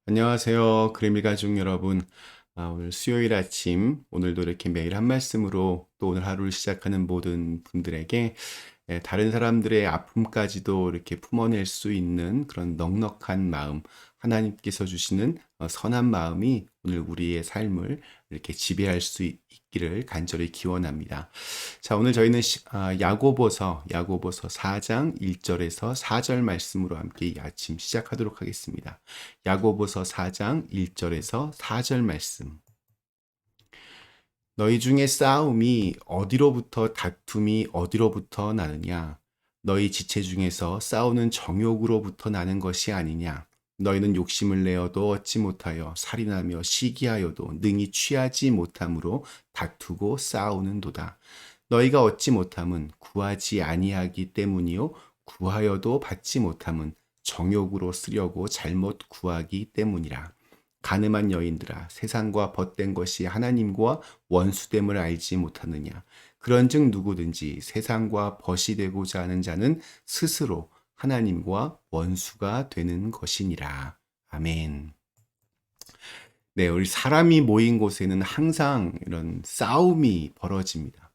안녕하세요. 그래미 가족 여러분. 오늘 수요일 아침, 오늘도 이렇게 매일 한 말씀으로 또 오늘 하루를 시작하는 모든 분들에게 다른 사람들의 아픔까지도 이렇게 품어낼 수 있는 그런 넉넉한 마음, 하나님께서 주시는 선한 마음이 오늘 우리의 삶을 이렇게 지배할 수 있기를 간절히 기원합니다. 자, 오늘 저희는 야고보서 4장 1절에서 4절 말씀으로 함께 이 아침 시작하도록 하겠습니다. 야고보서 4장 1절에서 4절 말씀. 너희 중에 싸움이 어디로부터 다툼이 어디로부터 나느냐? 너희 지체 중에서 싸우는 정욕으로부터 나는 것이 아니냐? 너희는 욕심을 내어도 얻지 못하여 살인하며 시기하여도 능히 취하지 못함으로 다투고 싸우는도다. 너희가 얻지 못함은 구하지 아니하기 때문이요 구하여도 받지 못함은 정욕으로 쓰려고 잘못 구하기 때문이라. 가늠한 여인들아, 세상과 벗된 것이 하나님과 원수됨을 알지 못하느냐? 그런즉 누구든지 세상과 벗이 되고자 하는 자는 스스로 하나님과 원수가 되는 것이니라. 아멘. 네, 우리 사람이 모인 곳에는 항상 이런 싸움이 벌어집니다.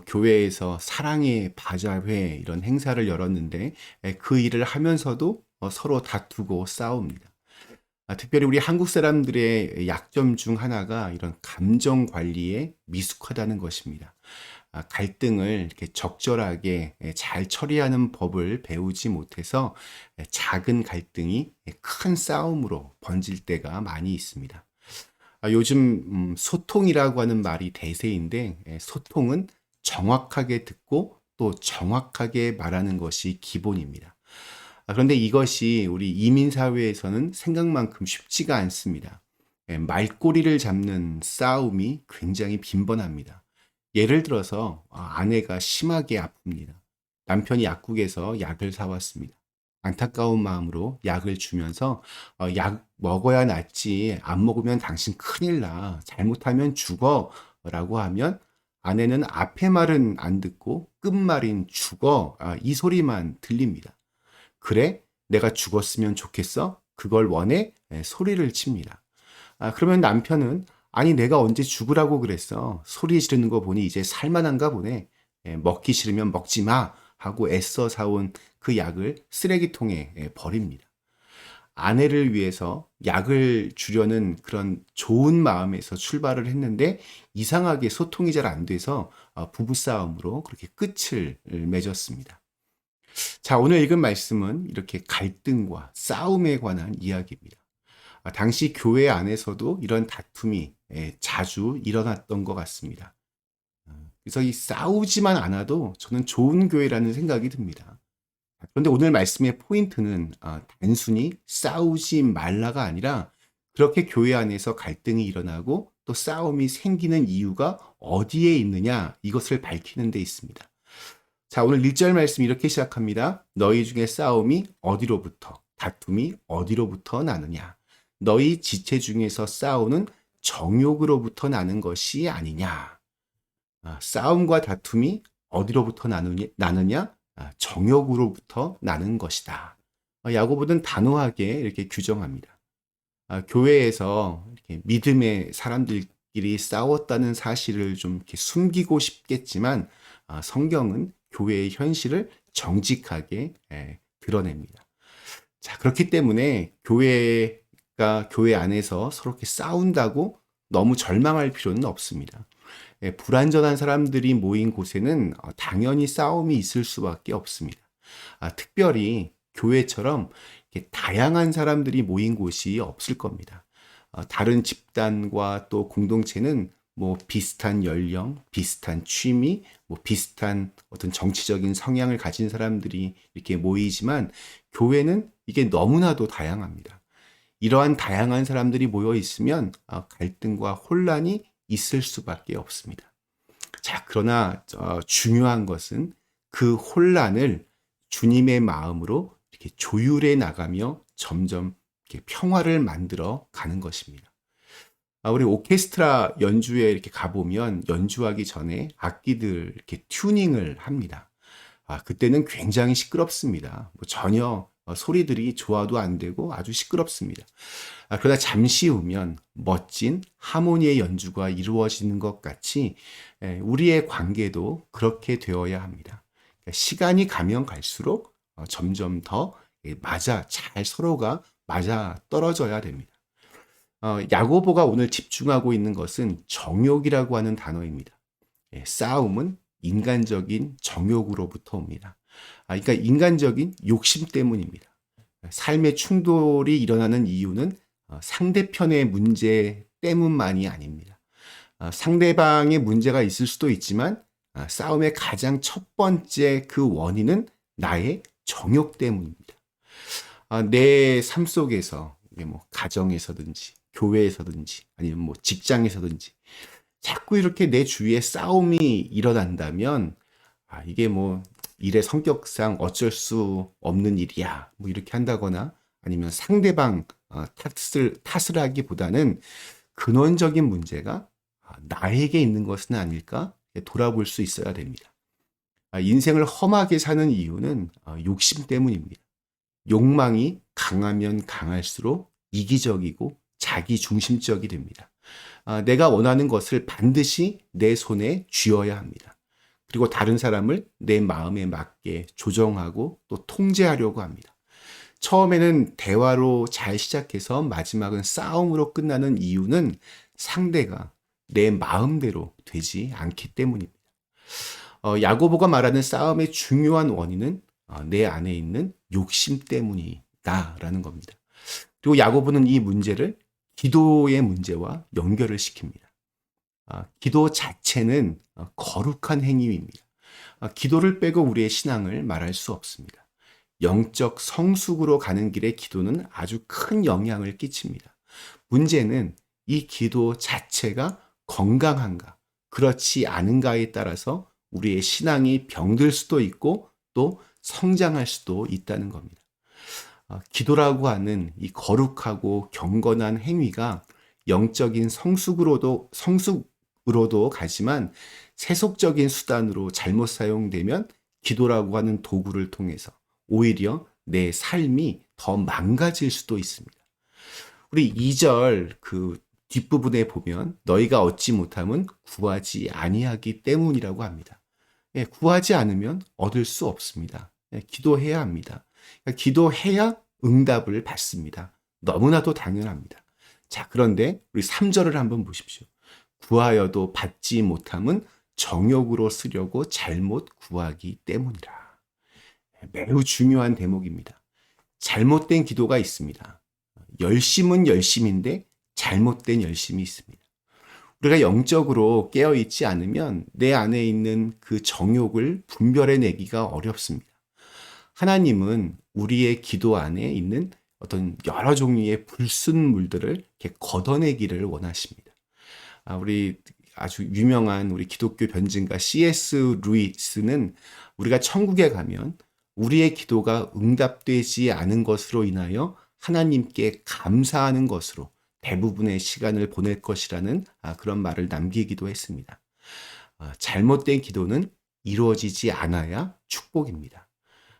교회에서 사랑의 바자회 이런 행사를 열었는데 그 일을 하면서도 서로 다투고 싸웁니다. 특별히 우리 한국 사람들의 약점 중 하나가 이런 감정 관리에 미숙하다는 것입니다. 갈등을 이렇게 적절하게 잘 처리하는 법을 배우지 못해서 작은 갈등이 큰 싸움으로 번질 때가 많이 있습니다. 요즘 소통이라고 하는 말이 대세인데 소통은 정확하게 듣고 또 정확하게 말하는 것이 기본입니다. 그런데 이것이 우리 이민 사회에서는 생각만큼 쉽지가 않습니다. 말꼬리를 잡는 싸움이 굉장히 빈번합니다. 예를 들어서 아내가 심하게 아픕니다. 남편이 약국에서 약을 사왔습니다. 안타까운 마음으로 약을 주면서 약 먹어야 낫지 안 먹으면 당신 큰일 나 잘못하면 죽어 라고 하면 아내는 앞에 말은 안 듣고 끝말인 죽어 이 소리만 들립니다. 그래? 내가 죽었으면 좋겠어? 그걸 원해? 소리를 칩니다. 그러면 남편은 아니 내가 언제 죽으라고 그랬어. 소리 지르는 거 보니 이제 살만한가 보네. 먹기 싫으면 먹지 마 하고 애써 사온 그 약을 쓰레기통에 버립니다. 아내를 위해서 약을 주려는 그런 좋은 마음에서 출발을 했는데 이상하게 소통이 잘 안 돼서 부부싸움으로 그렇게 끝을 맺었습니다. 자, 오늘 읽은 말씀은 이렇게 갈등과 싸움에 관한 이야기입니다. 당시 교회 안에서도 이런 다툼이 자주 일어났던 것 같습니다. 그래서 이 싸우지만 않아도 저는 좋은 교회라는 생각이 듭니다. 그런데 오늘 말씀의 포인트는 단순히 싸우지 말라가 아니라 그렇게 교회 안에서 갈등이 일어나고 또 싸움이 생기는 이유가 어디에 있느냐 이것을 밝히는 데 있습니다. 자, 오늘 1절 말씀 이렇게 시작합니다. 너희 중에 싸움이 어디로부터, 다툼이 어디로부터 나느냐? 너희 지체 중에서 싸우는 정욕으로부터 나는 것이 아니냐? 싸움과 다툼이 어디로부터 나느냐? 정욕으로부터 나는 것이다. 야고보는 단호하게 이렇게 규정합니다. 교회에서 이렇게 믿음의 사람들끼리 싸웠다는 사실을 좀 이렇게 숨기고 싶겠지만 성경은 교회의 현실을 정직하게 드러냅니다. 자, 그렇기 때문에 교회 안에서 서로 이렇게 싸운다고 너무 절망할 필요는 없습니다. 불완전한 사람들이 모인 곳에는 당연히 싸움이 있을 수밖에 없습니다. 특별히 교회처럼 이렇게 다양한 사람들이 모인 곳이 없을 겁니다. 다른 집단과 또 공동체는 뭐 비슷한 연령, 비슷한 취미, 뭐 비슷한 어떤 정치적인 성향을 가진 사람들이 이렇게 모이지만 교회는 이게 너무나도 다양합니다. 이러한 다양한 사람들이 모여 있으면 갈등과 혼란이 있을 수밖에 없습니다. 자, 그러나 중요한 것은 그 혼란을 주님의 마음으로 이렇게 조율해 나가며 점점 이렇게 평화를 만들어 가는 것입니다. 우리 오케스트라 연주회 이렇게 가보면 연주하기 전에 악기들 이렇게 튜닝을 합니다. 그때는 굉장히 시끄럽습니다. 전혀 소리들이 좋아도 안 되고 아주 시끄럽습니다. 그러나 잠시 후면 멋진 하모니의 연주가 이루어지는 것 같이 우리의 관계도 그렇게 되어야 합니다. 그러니까 시간이 가면 갈수록 점점 더 잘 서로가 맞아 떨어져야 됩니다. 야고보가 오늘 집중하고 있는 것은 정욕이라고 하는 단어입니다. 싸움은 인간적인 정욕으로부터 옵니다. 그러니까 인간적인 욕심 때문입니다. 삶의 충돌이 일어나는 이유는 상대편의 문제 때문만이 아닙니다. 상대방의 문제가 있을 수도 있지만 싸움의 가장 첫 번째 그 원인은 나의 정욕 때문입니다. 내 삶 속에서 뭐 가정에서든지 교회에서든지 아니면 뭐 직장에서든지 자꾸 이렇게 내 주위에 싸움이 일어난다면 이게 뭐 일의 성격상 어쩔 수 없는 일이야 뭐 이렇게 한다거나 아니면 상대방 탓을 하기보다는 근원적인 문제가 나에게 있는 것은 아닐까 돌아볼 수 있어야 됩니다. 인생을 험하게 사는 이유는 욕심 때문입니다. 욕망이 강하면 강할수록 이기적이고 자기중심적이 됩니다. 내가 원하는 것을 반드시 내 손에 쥐어야 합니다. 그리고 다른 사람을 내 마음에 맞게 조정하고 또 통제하려고 합니다. 처음에는 대화로 잘 시작해서 마지막은 싸움으로 끝나는 이유는 상대가 내 마음대로 되지 않기 때문입니다. 야고보가 말하는 싸움의 중요한 원인은 내 안에 있는 욕심 때문이다라는 겁니다. 그리고 야고보는 이 문제를 기도의 문제와 연결을 시킵니다. 기도 자체는 거룩한 행위입니다. 기도를 빼고 우리의 신앙을 말할 수 없습니다. 영적 성숙으로 가는 길에 기도는 아주 큰 영향을 끼칩니다. 문제는 이 기도 자체가 건강한가, 그렇지 않은가에 따라서 우리의 신앙이 병들 수도 있고 또 성장할 수도 있다는 겁니다. 기도라고 하는 이 거룩하고 경건한 행위가 영적인 성숙으로도 가지만 세속적인 수단으로 잘못 사용되면 기도라고 하는 도구를 통해서 오히려 내 삶이 더 망가질 수도 있습니다. 우리 2절 그 뒷부분에 보면 너희가 얻지 못함은 구하지 아니하기 때문이라고 합니다. 구하지 않으면 얻을 수 없습니다. 기도해야 합니다. 기도해야 응답을 받습니다. 너무나도 당연합니다. 자, 그런데 우리 3절을 한번 보십시오. 구하여도 받지 못함은 정욕으로 쓰려고 잘못 구하기 때문이라. 매우 중요한 대목입니다. 잘못된 기도가 있습니다. 열심은 열심인데 잘못된 열심이 있습니다. 우리가 영적으로 깨어있지 않으면 내 안에 있는 그 정욕을 분별해내기가 어렵습니다. 하나님은 우리의 기도 안에 있는 어떤 여러 종류의 불순물들을 이렇게 걷어내기를 원하십니다. 우리 아주 유명한 우리 기독교 변증가 C.S. 루이스는 우리가 천국에 가면 우리의 기도가 응답되지 않은 것으로 인하여 하나님께 감사하는 것으로 대부분의 시간을 보낼 것이라는 그런 말을 남기기도 했습니다. 잘못된 기도는 이루어지지 않아야 축복입니다.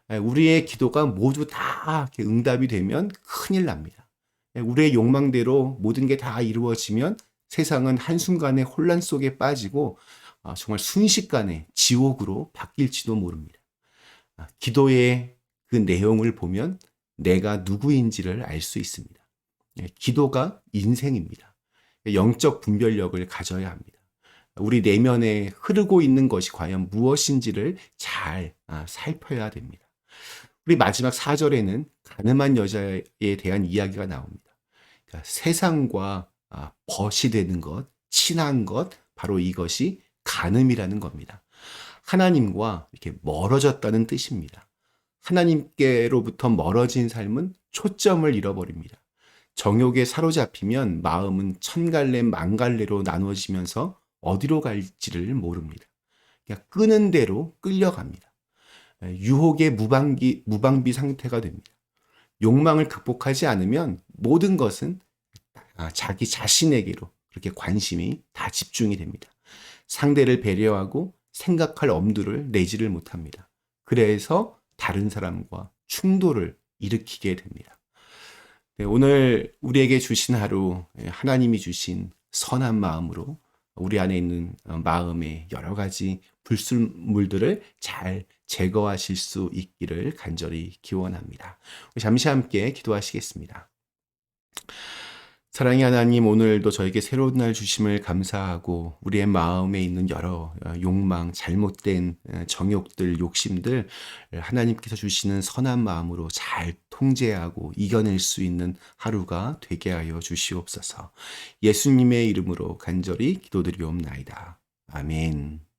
우리의 기도가 모두 다 응답이 되면 큰일 납니다. 우리의 욕망대로 모든 게 다 이루어지면 세상은 한순간에 혼란 속에 빠지고 정말 순식간에 지옥으로 바뀔지도 모릅니다. 기도의 그 내용을 보면 내가 누구인지를 알 수 있습니다. 기도가 인생입니다. 영적 분별력을 가져야 합니다. 우리 내면에 흐르고 있는 것이 과연 무엇인지를 잘 살펴야 됩니다. 우리 마지막 4절에는 가늠한 여자에 대한 이야기가 나옵니다. 그러니까 세상과 벗이 되는 것, 친한 것, 바로 이것이 간음이라는 겁니다. 하나님과 이렇게 멀어졌다는 뜻입니다. 하나님께로부터 멀어진 삶은 초점을 잃어버립니다. 정욕에 사로잡히면 마음은 천갈래 만갈래로 나누어지면서 어디로 갈지를 모릅니다. 그냥 끄는 대로 끌려갑니다. 유혹의 무방비 상태가 됩니다. 욕망을 극복하지 않으면 모든 것은 자기 자신에게로 그렇게 관심이 다 집중이 됩니다. 상대를 배려하고 생각할 엄두를 내지를 못합니다. 그래서 다른 사람과 충돌을 일으키게 됩니다. 네, 오늘 우리에게 주신 하루, 하나님이 주신 선한 마음으로 우리 안에 있는 마음의 여러 가지 불순물들을 잘 제거하실 수 있기를 간절히 기원합니다. 우리 잠시 함께 기도하시겠습니다. 사랑의 하나님, 오늘도 저에게 새로운 날 주심을 감사하고 우리의 마음에 있는 여러 욕망, 잘못된 정욕들, 욕심들 하나님께서 주시는 선한 마음으로 잘 통제하고 이겨낼 수 있는 하루가 되게 하여 주시옵소서. 예수님의 이름으로 간절히 기도드리옵나이다. 아멘.